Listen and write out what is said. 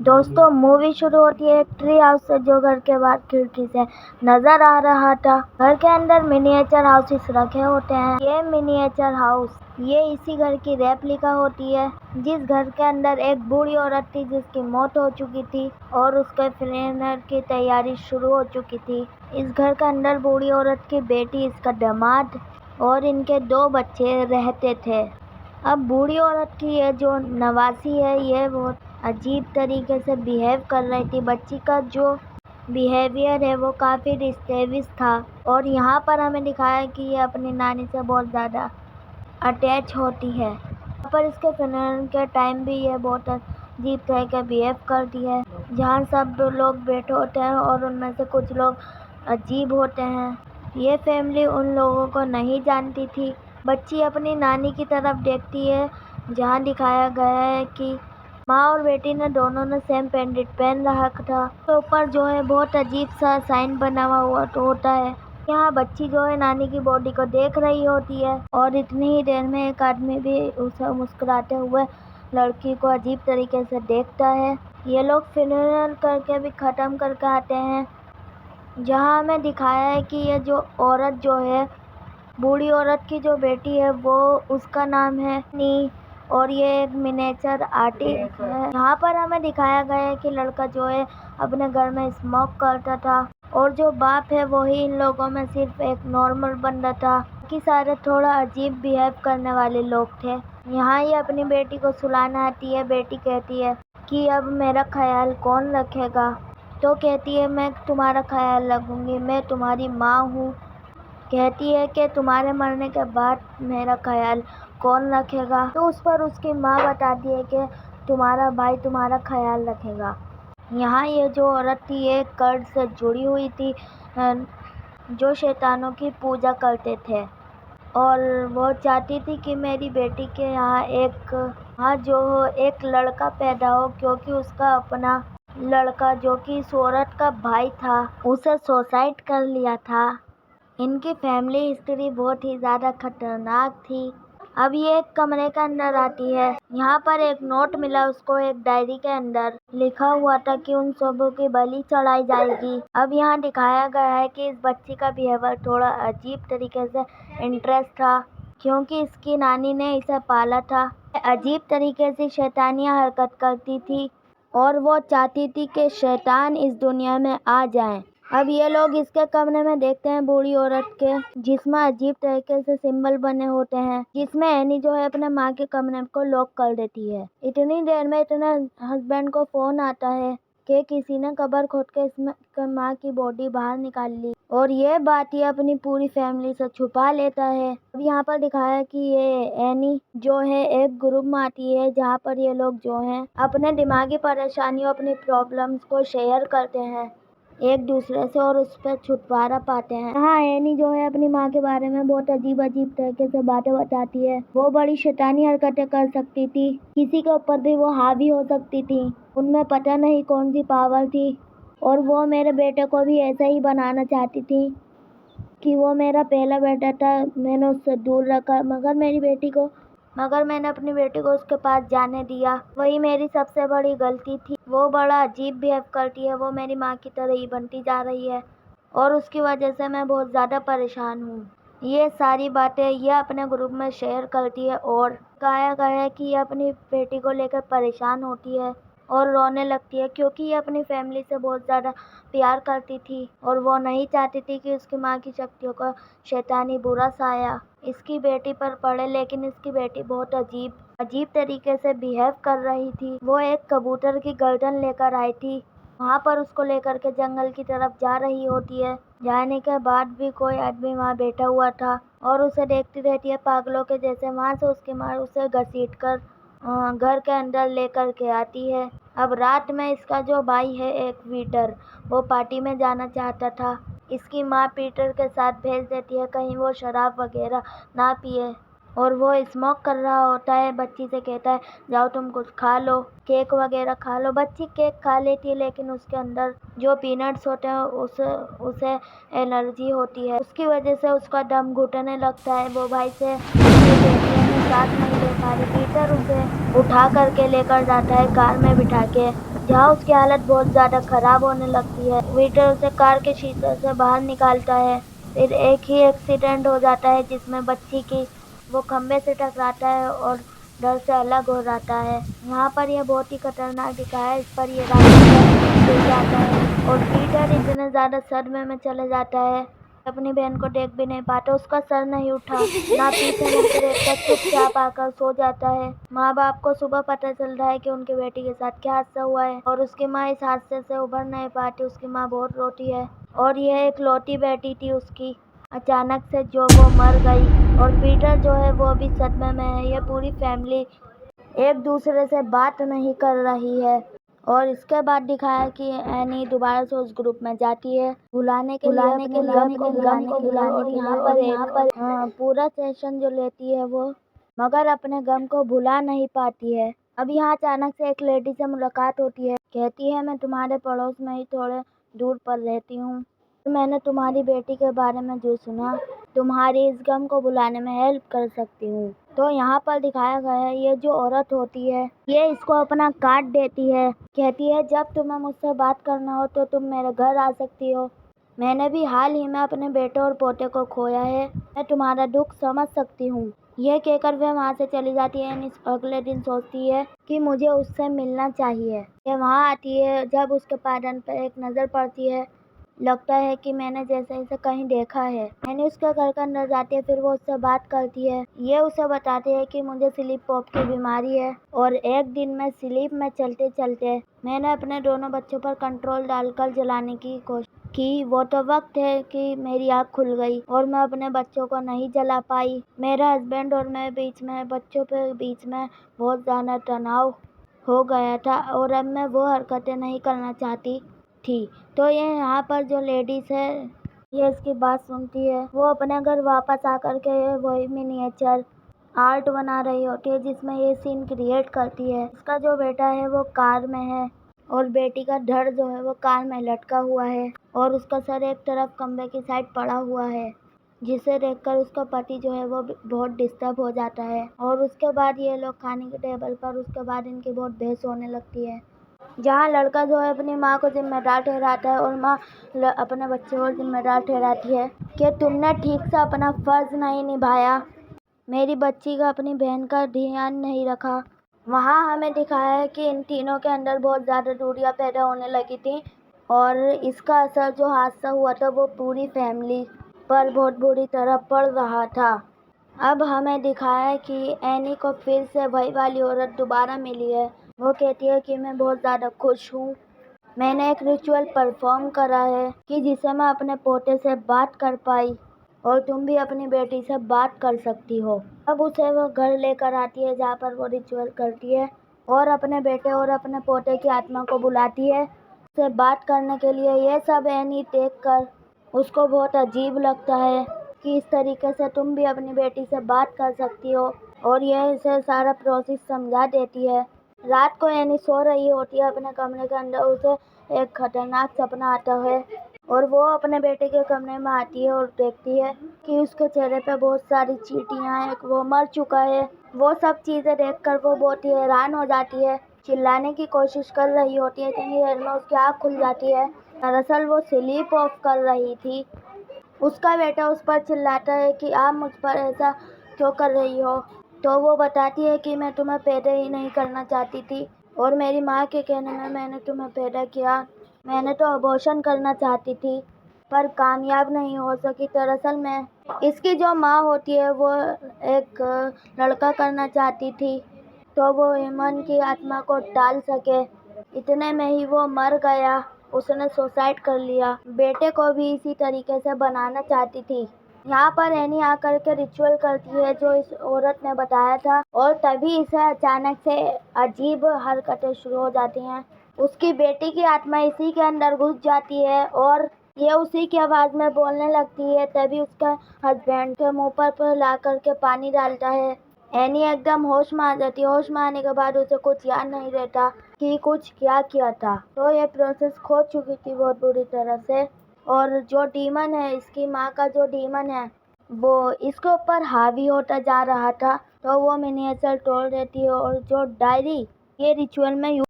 दोस्तों मूवी शुरू होती है एक ट्री हाउस से जो घर के बाहर खिड़की से नजर आ रहा था। घर के अंदर मिनिएचर हाउसेस रखे होते हैं। ये मिनिएचर हाउस ये इसी घर की रेप्लिका होती है। जिस घर के अंदर एक बूढ़ी औरत थी जिसकी मौत हो चुकी थी और उसके फ्यूनरल की तैयारी शुरू हो चुकी थी। इस घर के अंदर बूढ़ी औरत की बेटी, इसका दामाद और इनके 2 बच्चे रहते थे। अब बूढ़ी औरत की ये जो नवासी है ये बहुत अजीब तरीके से बिहेव कर रही थी। बच्ची का जो बिहेवियर है वो काफ़ी डिस्टर्बिंग था और यहाँ पर हमें दिखाया कि ये अपनी नानी से बहुत ज़्यादा अटैच होती है। यहाँ पर इसके फ्यूनरल के टाइम भी ये बहुत अजीब तरह का बिहेव करती है, जहाँ सब लोग बैठे होते हैं और उनमें से कुछ लोग अजीब होते हैं। ये फैमिली उन लोगों को नहीं जानती थी। बच्ची अपनी नानी की तरफ देखती है, जहाँ दिखाया गया है कि माँ और बेटी ने दोनों ने सेम पेंडेंट पहन रखा था। तो ऊपर जो है बहुत अजीब सा साइन बना हुआ तो होता है। यहाँ बच्ची जो है नानी की बॉडी को देख रही होती है और इतनी ही देर में एक आदमी भी उसे मुस्कुराते हुए लड़की को अजीब तरीके से देखता है। ये लोग फ्यूनरल करके भी ख़त्म करके आते हैं, जहाँ हमें दिखाया है कि ये जो औरत जो है, बूढ़ी औरत की जो बेटी है वो उसका नाम है नी और ये एक मिनिएचर आर्टिस्ट है। यहाँ पर हमें दिखाया गया है कि लड़का जो है अपने घर में स्मोक करता था और जो बाप है वही इन लोगों में सिर्फ एक नॉर्मल बंदा था कि सारे थोड़ा अजीब बिहेव करने वाले लोग थे। यहाँ ये अपनी बेटी को सुलाना आती है। बेटी कहती है कि अब मेरा ख्याल कौन रखेगा, तो कहती है मैं तुम्हारा ख्याल रखूँगी, मैं तुम्हारी माँ हूँ। कहती है कि तुम्हारे मरने के बाद मेरा ख्याल कौन रखेगा, तो उस पर उसकी माँ बताती है कि तुम्हारा भाई तुम्हारा ख्याल रखेगा। यहाँ ये जो औरत थी ये कर्द से जुड़ी हुई थी, जो शैतानों की पूजा करते थे और वो चाहती थी कि मेरी बेटी के यहाँ एक लड़का पैदा हो, क्योंकि उसका अपना लड़का जो कि इस औरत का भाई था उसे सुसाइड कर लिया था। इनकी फैमिली हिस्ट्री बहुत ही ज़्यादा खतरनाक थी। अब ये एक कमरे के अंदर आती है। यहाँ पर एक नोट मिला उसको, एक डायरी के अंदर लिखा हुआ था कि उन सबों की बलि चढ़ाई जाएगी। अब यहाँ दिखाया गया है कि इस बच्ची का बिहेवियर थोड़ा अजीब तरीके से इंटरेस्ट था, क्योंकि इसकी नानी ने इसे पाला था। अजीब तरीके से शैतानियाँ हरकत करती थी और वो चाहती थी कि शैतान इस दुनिया में आ जाए। अब ये लोग इसके कमरे में देखते हैं बूढ़ी औरत के, जिसमें अजीब तरीके से सिंबल बने होते हैं, जिसमें एनी जो है अपने माँ के कमरे को लॉक कर देती है। इतनी देर में इतना हस्बैंड को फोन आता है कि किसी ने कब्र खोद के इसमें माँ की बॉडी बाहर निकाल ली और ये बात ये अपनी पूरी फैमिली से छुपा लेता है। अब यहाँ पर दिखाया है कि ये एनी जो है एक ग्रुप में आती है, जहाँ पर ये लोग जो हैं अपने दिमागी परेशानियों, अपनी प्रॉब्लम्स को शेयर करते हैं एक दूसरे से और उस पर छुटकारा पाते हैं। हाँ, एनी जो है अपनी माँ के बारे में बहुत अजीब अजीब तरीके से बातें बताती है। वो बड़ी शैतानी हरकतें कर सकती थी, किसी के ऊपर भी वो हावी हो सकती थी। उनमें पता नहीं कौन सी पावर थी और वो मेरे बेटे को भी ऐसा ही बनाना चाहती थी कि वो मेरा पहला बेटा था, मैंने उससे दूर रखा, मगर मैंने अपनी बेटी को उसके पास जाने दिया। वही मेरी सबसे बड़ी गलती थी। वो बड़ा अजीब बिहेव करती है, वो मेरी माँ की तरह ही बनती जा रही है और उसकी वजह से मैं बहुत ज़्यादा परेशान हूँ। ये सारी बातें ये अपने ग्रुप में शेयर करती है और कहा गया है कि ये अपनी बेटी को लेकर परेशान होती है और रोने लगती है, क्योंकि ये अपनी फैमिली से बहुत ज़्यादा प्यार करती थी और वो नहीं चाहती थी कि उसकी माँ की शक्तियों का शैतानी बुरा साया इसकी बेटी पर पड़े। लेकिन इसकी बेटी बहुत अजीब तरीके से बिहेव कर रही थी। वो एक कबूतर की गर्दन लेकर आई थी, वहाँ पर उसको लेकर के जंगल की तरफ जा रही होती है। जाने के बाद भी कोई आदमी वहाँ बैठा हुआ था और उसे देखती रहती है पागलों के जैसे। वहाँ से उसकी माँ उसे घसीट कर घर के अंदर लेकर के आती है। अब रात में इसका जो भाई है एक पीटर, वो पार्टी में जाना चाहता था। इसकी माँ पीटर के साथ भेज देती है कहीं वो शराब वगैरह ना पिए और वो स्मोक कर रहा होता है। बच्ची से कहता है जाओ तुम कुछ खा लो, केक वगैरह खा लो। बच्ची केक खा लेती है, लेकिन उसके अंदर जो पीनट्स होते हैं उसे एलर्जी होती है। उसकी वजह से उसका दम घुटने लगता है। वो भाई से साथ नहीं ले पा रही। पीटर उसे उठा करके लेकर जाता है कार में बिठा के जहाँ उसकी हालत बहुत ज़्यादा ख़राब होने लगती है। पीटर उसे कार के शीशे से बाहर निकालता है। फिर एक ही एक्सीडेंट हो जाता है जिसमें बच्ची की वो खंबे से टकराता है और डर से अलग हो जाता है। यहाँ पर यह बहुत ही खतरनाक दिखाया है। इस पर ये रास्ते गिर जाता है और पीटर इतने ज़्यादा सदमे में चले जाता है अपनी बहन को देख भी नहीं पाता। उसका सर नहीं उठा, ना पीछे मुड़ के देखता, चुपचाप आकर सो जाता है। माँ बाप को सुबह पता चल रहा है कि उनकी बेटी के साथ क्या हादसा हुआ है और उसकी माँ इस हादसे से उभर नहीं पाती। उसकी माँ बहुत रोती है और यह एक लौती बेटी थी उसकी, अचानक से जो वो मर गई। और पीटर जो है वो भी सदमे में है। ये पूरी फैमिली एक दूसरे से बात नहीं कर रही है। और इसके बाद दिखाया कि एनी दोबारा से उस ग्रुप में जाती है बुलाने के लिए अपने गम को भुलाने के लिए। और यहाँ पर पूरा सेशन जो लेती है वो, मगर अपने गम को भुला नहीं पाती है। अब यहाँ अचानक से एक लेडी से मुलाकात होती है। कहती है मैं तुम्हारे पड़ोस में ही थोड़े दूर पर रहती हूँ। मैंने तुम्हारी बेटी के बारे में जो सुना, तुम्हारी इस गम को भुलाने में हेल्प कर सकती हूँ। तो यहाँ पर दिखाया गया है ये जो औरत होती है ये इसको अपना कार्ड देती है। कहती है जब तुम्हें मुझसे बात करना हो तो तुम मेरे घर आ सकती हो। मैंने भी हाल ही में अपने बेटे और पोते को खोया है, मैं तुम्हारा दुख समझ सकती हूँ। यह कहकर वह वहाँ से चली जाती है। इस अगले दिन सोचती है कि मुझे उससे मिलना चाहिए। यह वहाँ आती है। जब उसके पैटर्न पर एक नज़र पड़ती है, लगता है कि मैंने जैसे इसे कहीं देखा है। मैंने उसके घर के अंदर जाती है। फिर वो उससे बात करती है। ये उसे बताती है कि मुझे स्लीप पॉप की बीमारी है और एक दिन मैं स्लीप में चलते चलते मैंने अपने दोनों बच्चों पर कंट्रोल डालकर जलाने की कोशिश की। वो तो वक्त है कि मेरी आँख खुल गई और मैं अपने बच्चों को नहीं जला पाई। मेरा हस्बैंड और मैं बीच में, बच्चों के बीच में बहुत ज़्यादा तनाव हो गया था और अब मैं वो हरकतें नहीं करना चाहती थी। तो ये यहाँ पर जो लेडीज़ है ये इसकी बात सुनती है। वो अपने घर वापस आकर के वही मिनिएचर आर्ट बना रही होती है जिसमें ये सीन क्रिएट करती है। इसका जो बेटा है वो कार में है और बेटी का धड़ जो है वो कार में लटका हुआ है और उसका सर एक तरफ खंबे की साइड पड़ा हुआ है, जिसे देखकर उसका पति जो है वो बहुत डिस्टर्ब हो जाता है। और उसके बाद ये लोग खाने के टेबल पर, उसके बाद इनकी बहुत बहस होने लगती है, जहाँ लड़का जो है अपनी माँ को जिम्मेदार ठहराता है और माँ अपने बच्चे को जिम्मेदार ठहराती है कि तुमने ठीक से अपना फर्ज नहीं निभाया, मेरी बच्ची का, अपनी बहन का ध्यान नहीं रखा। वहाँ हमें दिखाया है कि इन तीनों के अंदर बहुत ज़्यादा दूरियाँ पैदा होने लगी थी और इसका असर जो हादसा हुआ था वो पूरी फैमिली पर बहुत बुरी तरह पड़ रहा था। अब हमें दिखाया है कि एनी को फिर से वही वाली औरत दोबारा मिली है। वो कहती है कि मैं बहुत ज़्यादा खुश हूँ, मैंने एक रिचुअल परफॉर्म करा है कि जिससे मैं अपने पोते से बात कर पाई और तुम भी अपनी बेटी से बात कर सकती हो। अब उसे वो घर लेकर आती है जहाँ पर वो रिचुअल करती है और अपने बेटे और अपने पोते की आत्मा को बुलाती है उससे बात करने के लिए। ये सब एनी देखकर उसको बहुत अजीब लगता है कि इस तरीके से तुम भी अपनी बेटी से बात कर सकती हो और यह इसे सारा प्रोसेस समझा देती है। रात को एनी सो रही होती है अपने कमरे के अंदर, उसे एक खतरनाक सपना आता है और वो अपने बेटे के कमरे में आती है और देखती है कि उसके चेहरे पे बहुत सारी चींटियां हैं, वो मर चुका है। वो सब चीज़ें देखकर वो बहुत ही हैरान हो जाती है, चिल्लाने की कोशिश कर रही होती है। इतनी देर में उसकी आँख खुल जाती है। दरअसल वो स्लीप ऑफ कर रही थी। उसका बेटा उस पर चिल्लाता है कि आप मुझ पर ऐसा क्यों कर रही हो। तो वो बताती है कि मैं तुम्हें पैदा ही नहीं करना चाहती थी और मेरी माँ के कहने में मैंने तुम्हें पैदा किया। मैंने तो अबॉर्शन करना चाहती थी पर कामयाब नहीं हो सकी। दरअसल मैं, इसकी जो माँ होती है वो एक लड़का करना चाहती थी तो वो ईमान की आत्मा को टाल सके। इतने में ही वो मर गया, उसने सुसाइड कर लिया। बेटे को भी इसी तरीके से बनाना चाहती थी। यहाँ पर एनी आकर के रिचुअल करती है जो इस औरत ने बताया था और तभी इसे अचानक से अजीब हरकतें शुरू हो जाती हैं। उसकी बेटी की आत्मा इसी के अंदर घुस जाती है और ये उसी की आवाज़ में बोलने लगती है। तभी उसका हस्बैंड के मुंह पर ला करके पानी डालता है। एनी एकदम होश में आ जाती है। होश में आने के बाद उसे कुछ याद नहीं रहता कि कुछ क्या किया था। तो ये प्रोसेस खो चुकी थी बहुत बुरी तरह से और जो डीमन है, इसकी माँ का जो डीमन है वो इसके ऊपर हावी होता जा रहा था। तो वो मिनिएचर तोड़ देती है और जो डायरी ये रिचुअल में